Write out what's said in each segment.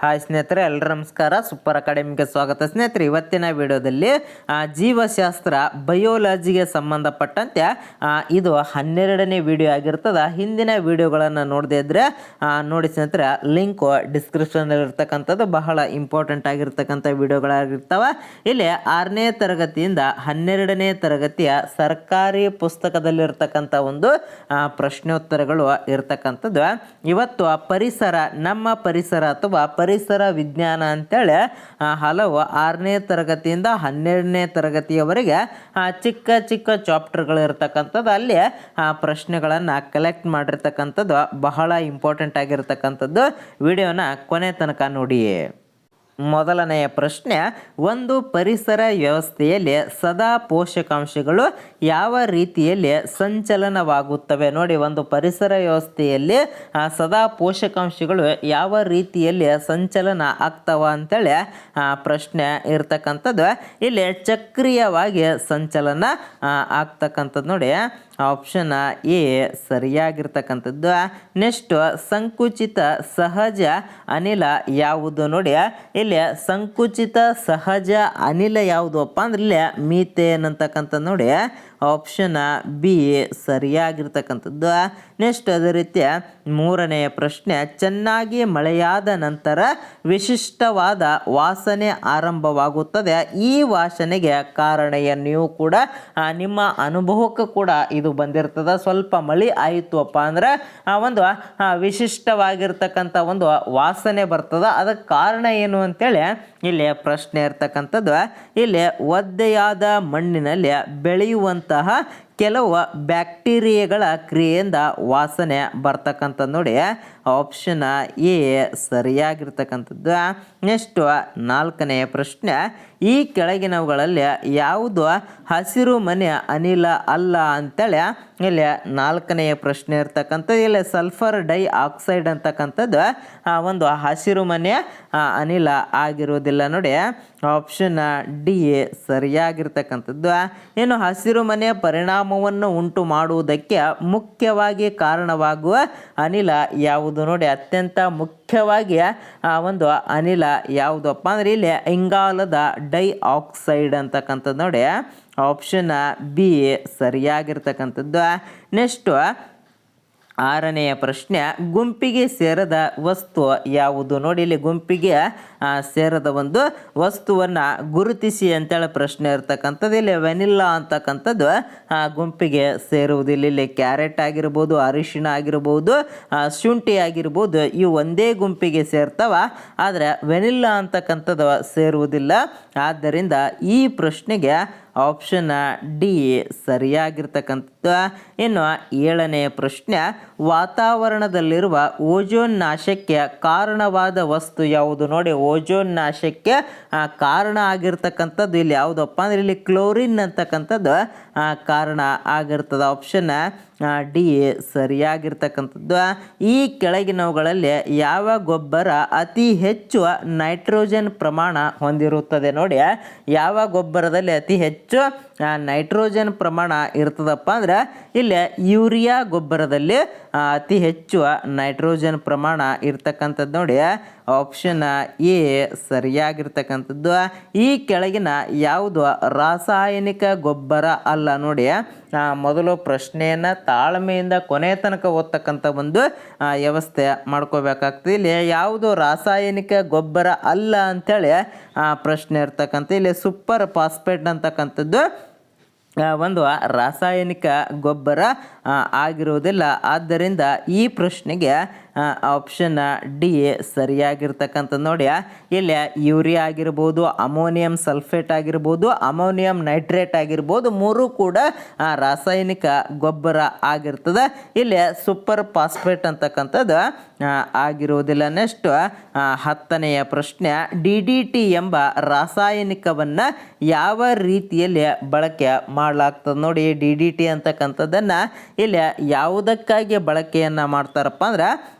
Hi ಸ್ನೇಹಿತರೆ, ಎಲ್ಲರೂ ನಮಸ್ಕಾರ. ಸೂಪರ್ ಅಕಾಡೆಮಿಗೆ ಸ್ವಾಗತ. ಸ್ನೇಹಿತರೆ, ಇವತ್ತಿನ ವಿಡಿಯೋದಲ್ಲಿ ಜೀವಶಾಸ್ತ್ರ ಬಯೋಲಜಿಗೆ ಸಂಬಂಧಪಟ್ಟಂತೆ ಇದು 12ನೇ ವಿಡಿಯೋ ಆಗಿರ್ತದೆ. ಹಿಂದಿನ ವಿಡಿಯೋಗಳನ್ನು ನೋಡದೇ ಇದ್ದರೆ ನೋಡಿ ಸ್ನೇಹಿತರೆ, ಲಿಂಕು ಡಿಸ್ಕ್ರಿಪ್ಷನಲ್ಲಿ ಇರ್ತಕ್ಕಂಥದ್ದು ಬಹಳ ಇಂಪಾರ್ಟೆಂಟ್ ಆಗಿರ್ತಕ್ಕಂಥ ವಿಡಿಯೋಗಳಾಗಿರ್ತವೆ. ಇಲ್ಲಿ 6ನೇ ತರಗತಿಯಿಂದ 12ನೇ ತರಗತಿಯ ಸರ್ಕಾರಿ ಪುಸ್ತಕದಲ್ಲಿರ್ತಕ್ಕಂಥ ಒಂದು ಪ್ರಶ್ನೋತ್ತರಗಳು ಇರ್ತಕ್ಕಂಥದ್ದು. ಇವತ್ತು ಪರಿಸರ, ನಮ್ಮ ಪರಿಸರ ಅಥವಾ ಪರಿಸರ ವಿಜ್ಞಾನ ಅಂತೇಳಿ ಹಲವು 6ನೇ ತರಗತಿಯಿಂದ 12ನೇ ತರಗತಿಯವರೆಗೆ ಚಿಕ್ಕ ಚಿಕ್ಕ ಚಾಪ್ಟರ್ಗಳು ಇರ್ತಕ್ಕಂಥದ್ದು. ಅಲ್ಲಿ ಪ್ರಶ್ನೆಗಳನ್ನು ಕಲೆಕ್ಟ್ ಮಾಡಿರ್ತಕ್ಕಂಥದ್ದು ಬಹಳ ಇಂಪಾರ್ಟೆಂಟ್ ಆಗಿರ್ತಕ್ಕಂಥದ್ದು. ವಿಡಿಯೋನ ಕೊನೆ ತನಕ ನೋಡಿ. ಮೊದಲನೆಯ ಪ್ರಶ್ನೆ, ಒಂದು ಪರಿಸರ ವ್ಯವಸ್ಥೆಯಲ್ಲಿ ಸದಾ ಪೋಷಕಾಂಶಗಳು ಯಾವ ರೀತಿಯಲ್ಲಿ ಸಂಚಲನವಾಗುತ್ತವೆ? ನೋಡಿ, ಒಂದು ಪರಿಸರ ವ್ಯವಸ್ಥೆಯಲ್ಲಿ ಸದಾ ಪೋಷಕಾಂಶಗಳು ಯಾವ ರೀತಿಯಲ್ಲಿ ಸಂಚಲನ ಆಗ್ತವ ಅಂತೇಳಿ ಪ್ರಶ್ನೆ ಇರ್ತಕ್ಕಂಥದ್ದು. ಇಲ್ಲಿ ಚಕ್ರೀಯವಾಗಿ ಸಂಚಲನ ಆಗ್ತಕ್ಕಂಥದ್ದು. ನೋಡಿ, ಆಪ್ಷನ್ ಎ ಸರಿಯಾಗಿರ್ತಕ್ಕಂಥದ್ದು. ನೆಕ್ಸ್ಟ್, ಸಂಕುಚಿತ ಸಹಜ ಅನಿಲ ಯಾವುದು? ನೋಡಿ, ಇಲ್ಲಿ ಸಂಕುಚಿತ ಸಹಜ ಅನಿಲ ಯಾವುದಪ್ಪ ಅಂದ್ರೆ ಇಲ್ಲಿ ಮೀಥೇನ್ ಅಂತಕ್ಕಂಥದ್ದು. ನೋಡಿ, ಆಪ್ಷನ್ ಬಿ ಸರಿಯಾಗಿರ್ತಕ್ಕಂಥದ್ದು. ನೆಕ್ಸ್ಟ್, ಅದೇ ರೀತಿ ಮೂರನೆಯ ಪ್ರಶ್ನೆ, ಚೆನ್ನಾಗಿ ಮಳೆಯಾದ ನಂತರ ವಿಶಿಷ್ಟವಾದ ವಾಸನೆ ಆರಂಭವಾಗುತ್ತದೆ. ಈ ವಾಸನೆಗೆ ಕಾರಣ ಏನು? ನೀವು ಕೂಡ ನಿಮ್ಮ ಅನುಭವಕ್ಕೂ ಕೂಡ ಇದು ಬಂದಿರ್ತದೆ. ಸ್ವಲ್ಪ ಮಳೆ ಆಯಿತು ಅಪ್ಪ ಅಂದ್ರೆ ಒಂದು ವಿಶಿಷ್ಟವಾಗಿರ್ತಕ್ಕಂಥ ಒಂದು ವಾಸನೆ ಬರ್ತದೆ. ಅದಕ್ಕೆ ಕಾರಣ ಏನು ಅಂತೇಳಿ ಇಲ್ಲಿ ಪ್ರಶ್ನೆ ಇರ್ತಕ್ಕಂಥದ್ದು. ಇಲ್ಲಿ ಒದ್ದೆಯಾದ ಮಣ್ಣಿನಲ್ಲಿ ಬೆಳೆಯುವಂತಹ ಕೆಲವು ಬ್ಯಾಕ್ಟೀರಿಯಾಗಳ ಕ್ರಿಯೆಯಿಂದ ವಾಸನೆ ಬರ್ತಕ್ಕಂಥದ್ದು. ನೋಡಿ, ಆಪ್ಷನ್ ಎ ಸರಿಯಾಗಿರ್ತಕ್ಕಂಥದ್ದು. ನೆಕ್ಸ್ಟ್, ನಾಲ್ಕನೆಯ ಪ್ರಶ್ನೆ, ಈ ಕೆಳಗಿನವುಗಳಲ್ಲಿ ಯಾವುದು ಹಸಿರು ಮನೆ ಅನಿಲ ಅಲ್ಲ ಅಂತೇಳಿ ಇಲ್ಲಿ ನಾಲ್ಕನೆಯ ಪ್ರಶ್ನೆ ಇರ್ತಕ್ಕಂಥದ್ದು. ಇಲ್ಲಿ ಸಲ್ಫರ್ ಡೈ ಆಕ್ಸೈಡ್ ಅಂತಕ್ಕಂಥದ್ದು ಒಂದು ಹಸಿರು ಮನೆ ಅನಿಲ ಆಗಿರುವುದಿಲ್ಲ. ನೋಡಿ, ಆಪ್ಷನ್ ಡಿ ಸರಿಯಾಗಿರ್ತಕ್ಕಂಥದ್ದು. ಇನ್ನು ಹಸಿರು ಮನೆಯ ಪರಿಣಾಮವನ್ನು ಉಂಟು ಮಾಡುವುದಕ್ಕೆ ಮುಖ್ಯವಾಗಿ ಕಾರಣವಾಗುವ ಅನಿಲ ಯಾವುದು? ನೋಡಿ, ಅತ್ಯಂತ ಮುಖ್ಯವಾಗಿ ಒಂದು ಅನಿಲ ಯಾವುದಪ್ಪ ಅಂದ್ರೆ ಇಲ್ಲಿ ಇಂಗಾಲದ ಡೈ ಆಕ್ಸೈಡ್ ಅಂತಕ್ಕಂಥದ್ದು. ನೋಡಿ, ಆಪ್ಷನ್ ಬಿ ಸರಿಯಾಗಿರ್ತಕ್ಕಂಥದ್ದು. ನೆಕ್ಸ್ಟ್, ಆರನೆಯ ಪ್ರಶ್ನೆ, ಗುಂಪಿಗೆ ಸೇರದ ವಸ್ತು ಯಾವುದು? ನೋಡಿ, ಇಲ್ಲಿ ಗುಂಪಿಗೆ ಸೇರದ ಒಂದು ವಸ್ತುವನ್ನು ಗುರುತಿಸಿ ಅಂತೇಳಿ ಪ್ರಶ್ನೆ ಇರ್ತಕ್ಕಂಥದ್ದು. ಇಲ್ಲಿ ವೆನಿಲ್ಲಾ ಅಂತಕ್ಕಂಥದ್ದು ಗುಂಪಿಗೆ ಸೇರುವುದಿಲ್ಲ. ಇಲ್ಲಿ ಕ್ಯಾರೆಟ್ ಆಗಿರ್ಬೋದು, ಅರಿಶಿಣ ಆಗಿರ್ಬೋದು, ಶುಂಠಿ ಆಗಿರ್ಬೋದು, ಇವು ಒಂದೇ ಗುಂಪಿಗೆ ಸೇರ್ತಾವ. ಆದರೆ ವೆನಿಲ್ಲಾ ಅಂತಕ್ಕಂಥದ್ದು ಸೇರುವುದಿಲ್ಲ. ಆದ್ದರಿಂದ ಈ ಪ್ರಶ್ನೆಗೆ ಆಪ್ಷನ್ ಡಿ ಸರಿಯಾಗಿರ್ತಕ್ಕಂಥದ್ದು. ಇನ್ನು ಏಳನೆಯ ಪ್ರಶ್ನೆ, ವಾತಾವರಣದಲ್ಲಿರುವ ಓಜೋನ್ ನಾಶಕ್ಕೆ ಕಾರಣವಾದ ವಸ್ತು ಯಾವುದು? ನೋಡಿ, ಓಜೋನ್ ನಾಶಕ್ಕೆ ಕಾರಣ ಆಗಿರ್ತಕ್ಕಂಥದ್ದು ಇಲ್ಲಿ ಯಾವುದಪ್ಪ ಅಂದ್ರೆ ಇಲ್ಲಿ ಕ್ಲೋರಿನ್ ಅಂತಕ್ಕಂಥದ್ದು ಕಾರಣ ಆಗಿರ್ತದೆ. ಆಪ್ಷನ್ ಡಿ ಸರಿಯಾಗಿರ್ತಕ್ಕಂಥದ್ದು. ಈ ಕೆಳಗಿನವುಗಳಲ್ಲಿ ಯಾವ ಗೊಬ್ಬರ ಅತಿ ಹೆಚ್ಚು ನೈಟ್ರೋಜನ್ ಪ್ರಮಾಣ ಹೊಂದಿರುತ್ತದೆ? ನೋಡಿ, ಯಾವ ಗೊಬ್ಬರದಲ್ಲಿ ಅತಿ ಹೆಚ್ಚು ನೈಟ್ರೋಜನ್ ಪ್ರಮಾಣ ಇರ್ತದಪ್ಪ ಅಂದ್ರೆ ಇಲ್ಲಿ ಯೂರಿಯಾ ಗೊಬ್ಬರದಲ್ಲಿ ಅತಿ ಹೆಚ್ಚು ನೈಟ್ರೋಜನ್ ಪ್ರಮಾಣ ಇರ್ತಕ್ಕಂಥದ್ದು. ನೋಡಿ, ಆಪ್ಷನ್ ಎ ಸರಿಯಾಗಿರ್ತಕ್ಕಂಥದ್ದು. ಈ ಕೆಳಗಿನ ಯಾವುದು ರಾಸಾಯನಿಕ ಗೊಬ್ಬರ ಅಲ್ಲ? ನೋಡಿ, ಮೊದಲು ಪ್ರಶ್ನೆಯನ್ನು ತಾಳ್ಮೆಯಿಂದ ಕೊನೆ ತನಕ ಓದ್ತಕ್ಕಂಥ ಒಂದು ವ್ಯವಸ್ಥೆ ಮಾಡ್ಕೋಬೇಕಾಗ್ತದೆ. ಇಲ್ಲಿ ಯಾವುದು ರಾಸಾಯನಿಕ ಗೊಬ್ಬರ ಅಲ್ಲ ಅಂಥೇಳಿ ಪ್ರಶ್ನೆ ಇರ್ತಕ್ಕಂಥ. ಇಲ್ಲಿ ಸೂಪರ್ ಫಾಸ್ಫೇಟ್ ಅಂತಕ್ಕಂಥದ್ದು ಒಂದು ರಾಸಾಯನಿಕ ಗೊಬ್ಬರ ಆಗಿರುವುದಿಲ್ಲ. ಆದ್ದರಿಂದ ಈ ಪ್ರಶ್ನೆಗೆ ಆಪ್ಷನ್ ಡಿ ಸರಿಯಾಗಿರ್ತಕ್ಕಂಥದ್ದು. ನೋಡಿ, ಇಲ್ಲಿ ಯೂರಿಯಾ ಆಗಿರ್ಬೋದು, ಅಮೋನಿಯಂ ಸಲ್ಫೇಟ್ ಆಗಿರ್ಬೋದು, ಅಮೋನಿಯಂ ನೈಟ್ರೇಟ್ ಆಗಿರ್ಬೋದು, ಮೂರು ಕೂಡ ರಾಸಾಯನಿಕ ಗೊಬ್ಬರ ಆಗಿರ್ತದೆ. ಇಲ್ಲಿ ಸೂಪರ್ ಫಾಸ್ಫೇಟ್ ಅಂತಕ್ಕಂಥದ್ದು ಆಗಿರುವುದಿಲ್ಲ. ನೆಕ್ಸ್ಟ್, 10ನೆಯ ಪ್ರಶ್ನೆ, ಡಿ ಡಿ ಟಿ ಎಂಬ ರಾಸಾಯನಿಕವನ್ನು ಯಾವ ರೀತಿಯಲ್ಲಿ ಬಳಕೆ ಮಾಡಲಾಗ್ತದೆ? ನೋಡಿ, ಡಿ ಡಿ ಟಿ ಅಂತಕ್ಕಂಥದ್ದನ್ನು ಇಲ್ಲಿ ಯಾವುದಕ್ಕಾಗಿ ಬಳಕೆಯನ್ನು ಮಾಡ್ತಾರಪ್ಪ ಅಂದ್ರೆ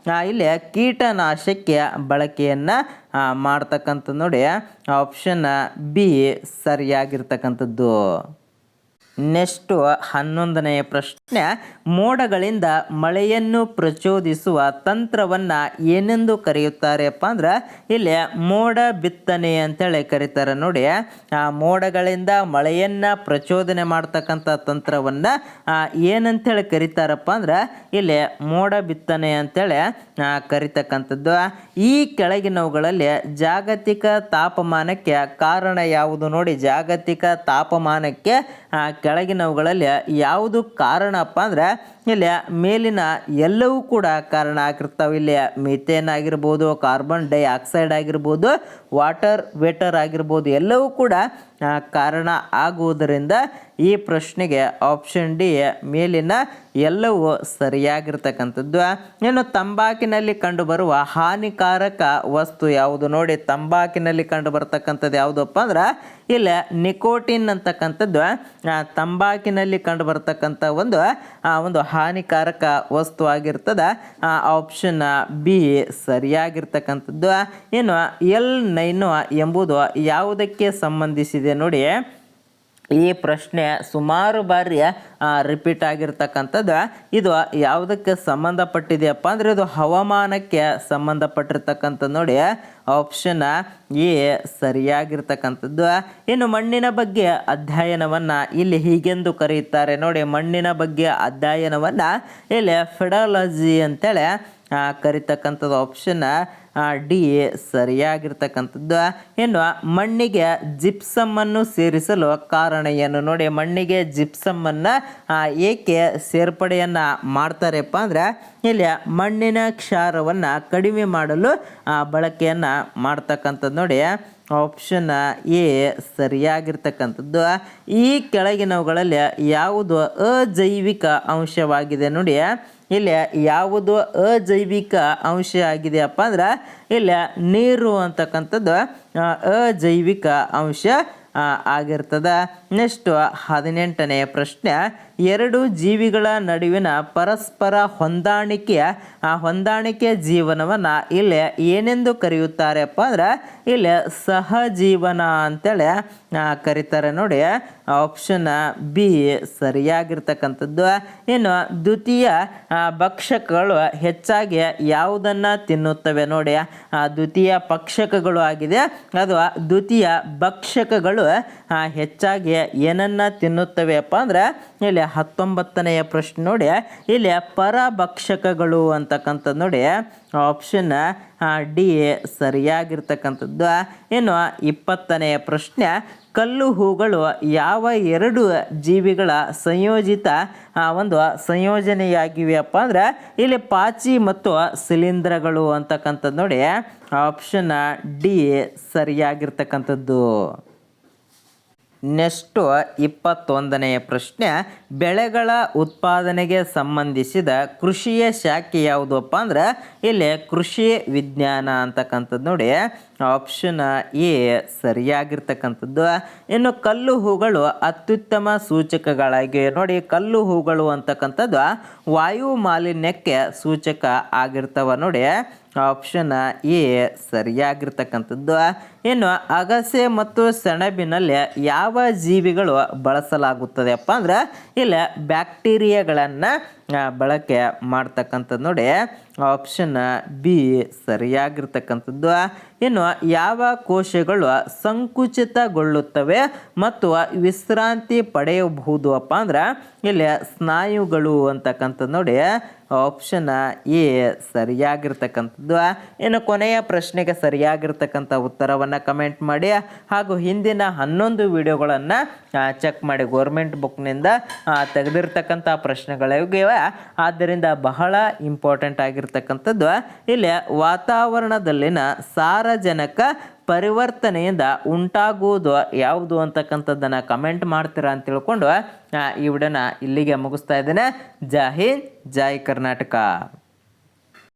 ಇಲ್ಲಿ ಕೀಟನಾಶಕ್ಕೆ ಬಳಕೆಯನ್ನು ಮಾಡ್ತಕ್ಕಂಥದ್ದು. ನೋಡಿ, ಆಪ್ಷನ್ ಬಿ ಸರಿಯಾಗಿರ್ತಕ್ಕಂಥದ್ದು. ನೆಕ್ಸ್ಟು 11ನೇ ಪ್ರಶ್ನೆ, ಮೋಡಗಳಿಂದ ಮಳೆಯನ್ನು ಪ್ರಚೋದಿಸುವ ತಂತ್ರವನ್ನು ಏನೆಂದು ಕರೆಯುತ್ತಾರೆಪ್ಪ ಅಂದ್ರೆ ಇಲ್ಲಿ ಮೋಡ ಬಿತ್ತನೆ ಅಂತೇಳಿ ಕರೀತಾರೆ ನೋಡಿ. ಆ ಮೋಡಗಳಿಂದ ಮಳೆಯನ್ನು ಪ್ರಚೋದನೆ ಮಾಡ್ತಕ್ಕಂಥ ತಂತ್ರವನ್ನು ಏನಂತೇಳಿ ಕರೀತಾರಪ್ಪ ಅಂದ್ರೆ ಇಲ್ಲಿ ಮೋಡ ಬಿತ್ತನೆ ಅಂತೇಳಿ ಕರಿತಕ್ಕಂಥದ್ದು. ಈ ಕೆಳಗಿನವುಗಳಲ್ಲಿ ಜಾಗತಿಕ ತಾಪಮಾನಕ್ಕೆ ಕಾರಣ ಯಾವುದು ನೋಡಿ. ಜಾಗತಿಕ ತಾಪಮಾನಕ್ಕೆ ಕೆಳಗಿನವುಗಳಲ್ಲಿ ಯಾವುದು ಕಾರಣಪ್ಪ ಅಂದ್ರೆ ಇಲ್ಲಿ ಮೇಲಿನ ಎಲ್ಲವೂ ಕೂಡ ಕಾರಣ ಆಗಿರ್ತಾವೆ. ಇಲ್ಲಿ ಮಿಥೇನ್ ಆಗಿರ್ಬೋದು, ಕಾರ್ಬನ್ ಡೈಆಕ್ಸೈಡ್ ಆಗಿರ್ಬೋದು, ವಾಟರ್ ವೇಟರ್ ಆಗಿರ್ಬೋದು, ಎಲ್ಲವೂ ಕೂಡ ಕಾರಣ ಆಗುವುದರಿಂದ ಈ ಪ್ರಶ್ನೆಗೆ ಆಪ್ಷನ್ ಡಿ ಮೇಲಿನ ಎಲ್ಲವೂ ಸರಿಯಾಗಿರ್ತಕ್ಕಂಥದ್ದು. ಇನ್ನು ತಂಬಾಕಿನಲ್ಲಿ ಕಂಡುಬರುವ ಹಾನಿಕಾರಕ ವಸ್ತು ಯಾವುದು ನೋಡಿ. ತಂಬಾಕಿನಲ್ಲಿ ಕಂಡು ಬರ್ತಕ್ಕಂಥದ್ದು ಯಾವುದಪ್ಪ ಅಂದ್ರೆ ಇಲ್ಲಿ ನಿಕೋಟಿನ್ ಅಂತಕ್ಕಂಥದ್ದು ತಂಬಾಕಿನಲ್ಲಿ ಕಂಡು ಬರ್ತಕ್ಕಂಥ ಒಂದು ಹಾನಿಕಾರಕ ವಸ್ತು ಆಗಿರ್ತದೆ. ಆಪ್ಷನ್ ಬಿ ಸರಿಯಾಗಿರ್ತಕ್ಕಂಥದ್ದು. ಇನ್ನು L9 ಎಂಬುದು ಯಾವುದಕ್ಕೆ ಸಂಬಂಧಿಸಿದೆ ನೋಡಿ. ಈ ಪ್ರಶ್ನೆ ಸುಮಾರು ಬಾರಿ ರಿಪೀಟ್ ಆಗಿರ್ತಕ್ಕಂಥದ್ದು. ಇದು ಯಾವುದಕ್ಕೆ ಸಂಬಂಧಪಟ್ಟಿದೆಯಪ್ಪ ಅಂದರೆ ಇದು ಹವಾಮಾನಕ್ಕೆ ಸಂಬಂಧಪಟ್ಟಿರ್ತಕ್ಕಂಥದ್ದು ನೋಡಿ. ಆಪ್ಷನ್ ಎ ಸರಿಯಾಗಿರ್ತಕ್ಕಂಥದ್ದು. ಇನ್ನು ಮಣ್ಣಿನ ಬಗ್ಗೆ ಅಧ್ಯಯನವನ್ನು ಇಲ್ಲಿ ಹೀಗೆಂದು ಕರೆಯುತ್ತಾರೆ ನೋಡಿ. ಮಣ್ಣಿನ ಬಗ್ಗೆ ಅಧ್ಯಯನವನ್ನು ಇಲ್ಲಿ ಫೆಡಾಲಜಿ ಅಂತೇಳಿ ಕರಿತಕ್ಕಂಥದ್ದು. ಆಪ್ಷನ್ ಡಿ ಸರಿಯಾಗಿರ್ತಕ್ಕಂಥದ್ದು. ಇನ್ನು ಮಣ್ಣಿಗೆ ಜಿಪ್ಸಮ್ಮನ್ನು ಸೇರಿಸಲು ಕಾರಣ ಏನು ನೋಡಿ. ಮಣ್ಣಿಗೆ ಜಿಪ್ಸಮ್ಮನ್ನು ಏಕೆ ಸೇರ್ಪಡೆಯನ್ನು ಮಾಡ್ತಾರಪ್ಪ ಅಂದರೆ ಇಲ್ಲಿ ಮಣ್ಣಿನ ಕ್ಷಾರವನ್ನು ಕಡಿಮೆ ಮಾಡಲು ಬಳಕೆಯನ್ನು ಮಾಡ್ತಕ್ಕಂಥದ್ದು ನೋಡಿ. ಆಪ್ಷನ್ ಎ ಸರಿಯಾಗಿರ್ತಕ್ಕಂಥದ್ದು. ಈ ಕೆಳಗಿನವುಗಳಲ್ಲಿ ಯಾವುದು ಅಜೈವಿಕ ಅಂಶವಾಗಿದೆ ನೋಡಿ. ಇಲ್ಲಿ ಯಾವುದು ಅಜೈವಿಕ ಅಂಶ ಆಗಿದೆಯಪ್ಪ ಅಂದ್ರೆ ಇಲ್ಲಿ ನೀರು ಅಂತಕ್ಕಂಥದ್ದು ಅಜೈವಿಕ ಅಂಶ ಆಗಿರ್ತದೆ. ನೆಕ್ಸ್ಟ್ 18ನೇ ಪ್ರಶ್ನೆ, ಎರಡು ಜೀವಿಗಳ ನಡುವಿನ ಪರಸ್ಪರ ಹೊಂದಾಣಿಕೆ ಜೀವನವನ್ನು ಇಲ್ಲಿ ಏನೆಂದು ಕರೆಯುತ್ತಾರೆಪ್ಪ ಅಂದ್ರೆ ಇಲ್ಲಿ ಸಹಜೀವನ ಅಂತೇಳಿ ಕರೀತಾರೆ ನೋಡಿ. ಆಪ್ಷನ್ ಬಿ ಸರಿಯಾಗಿರ್ತಕ್ಕಂಥದ್ದು. ಇನ್ನು ದ್ವಿತೀಯ ಭಕ್ಷಕಗಳು ಹೆಚ್ಚಾಗಿ ಯಾವುದನ್ನು ತಿನ್ನುತ್ತವೆ ನೋಡಿ. ದ್ವಿತೀಯ ಭಕ್ಷಕಗಳು ಆಗಿದೆ ಅದು ದ್ವಿತೀಯ ಭಕ್ಷಕಗಳು ಹೆಚ್ಚಾಗಿ ಏನನ್ನ ತಿನ್ನುತ್ತವೆಯಪ್ಪ ಅಂದ್ರೆ ಇಲ್ಲಿ 19ನೇ ಪ್ರಶ್ನೆ ನೋಡಿ. ಇಲ್ಲಿ ಪರಭಕ್ಷಕಗಳು ಅಂತಕ್ಕಂಥದ್ದು ನೋಡಿ. ಆಪ್ಷನ್ ಡಿ ಸರಿಯಾಗಿರ್ತಕ್ಕಂಥದ್ದು. ಇನ್ನು 20ನೇ ಪ್ರಶ್ನೆ, ಕಲ್ಲು ಹೂಗಳು ಯಾವ ಎರಡು ಜೀವಿಗಳ ಸಂಯೋಜಿತ ಒಂದು ಸಂಯೋಜನೆಯಾಗಿವೆಯಪ್ಪ ಅಂದ್ರೆ ಇಲ್ಲಿ ಪಾಚಿ ಮತ್ತು ಶಿಲೀಂಧ್ರಗಳು ಅಂತಕ್ಕಂಥದ್ದು ನೋಡಿ. ಆಪ್ಷನ್ ಡಿ ಸರಿಯಾಗಿರ್ತಕ್ಕಂಥದ್ದು. ನೆಕ್ಸ್ಟು 21ನೇ ಪ್ರಶ್ನೆ, ಬೆಳೆಗಳ ಉತ್ಪಾದನೆಗೆ ಸಂಬಂಧಿಸಿದ ಕೃಷಿಯ ಶಾಖೆ ಯಾವುದಪ್ಪ ಅಂದ್ರೆ ಇಲ್ಲಿ ಕೃಷಿ ವಿಜ್ಞಾನ ಅಂತಕ್ಕಂಥದ್ದು ನೋಡಿ. ಆಪ್ಷನ್ ಎ ಸರಿಯಾಗಿರ್ತಕ್ಕಂಥದ್ದು. ಇನ್ನು ಕಲ್ಲು ಹೂಗಳು ಅತ್ಯುತ್ತಮ ಸೂಚಕಗಳಾಗಿವೆ ನೋಡಿ. ಕಲ್ಲು ಹೂಗಳು ಅಂತಕ್ಕಂಥದ್ದು ವಾಯು ಮಾಲಿನ್ಯಕ್ಕೆ ಸೂಚಕ ಆಗಿರ್ತವ ನೋಡಿ. ಆಪ್ಷನ್ ಎ ಸರಿಯಾಗಿರ್ತಕ್ಕಂಥದ್ದು. ಇನ್ನು ಅಗಸೆ ಮತ್ತು ಸೆಣಬಿನಲ್ಲಿ ಯಾವ ಜೀವಿಗಳು ಬಳಸಲಾಗುತ್ತದೆಪ್ಪ ಅಂದ್ರೆ ಇಲ್ಲಿ ಬ್ಯಾಕ್ಟೀರಿಯಾಗಳನ್ನು ಬಳಕೆ ಮಾಡ್ತಕ್ಕಂಥದ್ದು ನೋಡಿ. ಆಪ್ಷನ್ ಬಿ ಸರಿಯಾಗಿರ್ತಕ್ಕಂಥದ್ದು. ಇನ್ನು ಯಾವ ಕೋಶಗಳು ಸಂಕುಚಿತಗೊಳ್ಳುತ್ತವೆ ಮತ್ತು ವಿಶ್ರಾಂತಿ ಪಡೆಯಬಹುದು ಅಪ್ಪ ಅಂದ್ರೆ ಇಲ್ಲಿ ಸ್ನಾಯುಗಳು ಅಂತಕ್ಕಂಥದ್ದು ನೋಡಿ. ಆಪ್ಷನ್ ಎ ಸರಿಯಾಗಿರ್ತಕ್ಕಂಥದ್ದು. ಇನ್ನು ಕೊನೆಯ ಪ್ರಶ್ನೆಗೆ ಸರಿಯಾಗಿರ್ತಕ್ಕಂಥ ಉತ್ತರವನ್ನು ಕಮೆಂಟ್ ಮಾಡಿ ಹಾಗೂ ಹಿಂದಿನ 11 ವಿಡಿಯೋಗಳನ್ನು ಚೆಕ್ ಮಾಡಿ. ಗೋರ್ಮೆಂಟ್ ಬುಕ್ನಿಂದ ತೆಗೆದಿರ್ತಕ್ಕಂಥ ಪ್ರಶ್ನೆಗಳಿವೆ, ಆದ್ದರಿಂದ ಬಹಳ ಇಂಪಾರ್ಟೆಂಟ್ ಆಗಿರ್ತಕ್ಕಂಥದ್ದು. ಇಲ್ಲಿ ವಾತಾವರಣದಲ್ಲಿನ ಸಾರಜನಕ ಪರಿವರ್ತನೆಯಿಂದ ಉಂಟಾಗುವುದು ಯಾವುದು ಅಂತಕ್ಕಂಥದ್ದನ್ನು ಕಮೆಂಟ್ ಮಾಡ್ತೀರಾ ಅಂತ ತಿಳ್ಕೊಂಡು ಈ ವಿಡಿಯೋನ ಇಲ್ಲಿಗೆ ಮುಗಿಸ್ತಾ ಇದ್ದೇನೆ. ಜೈ ಹಿಂದ್, ಜೈ ಕರ್ನಾಟಕ.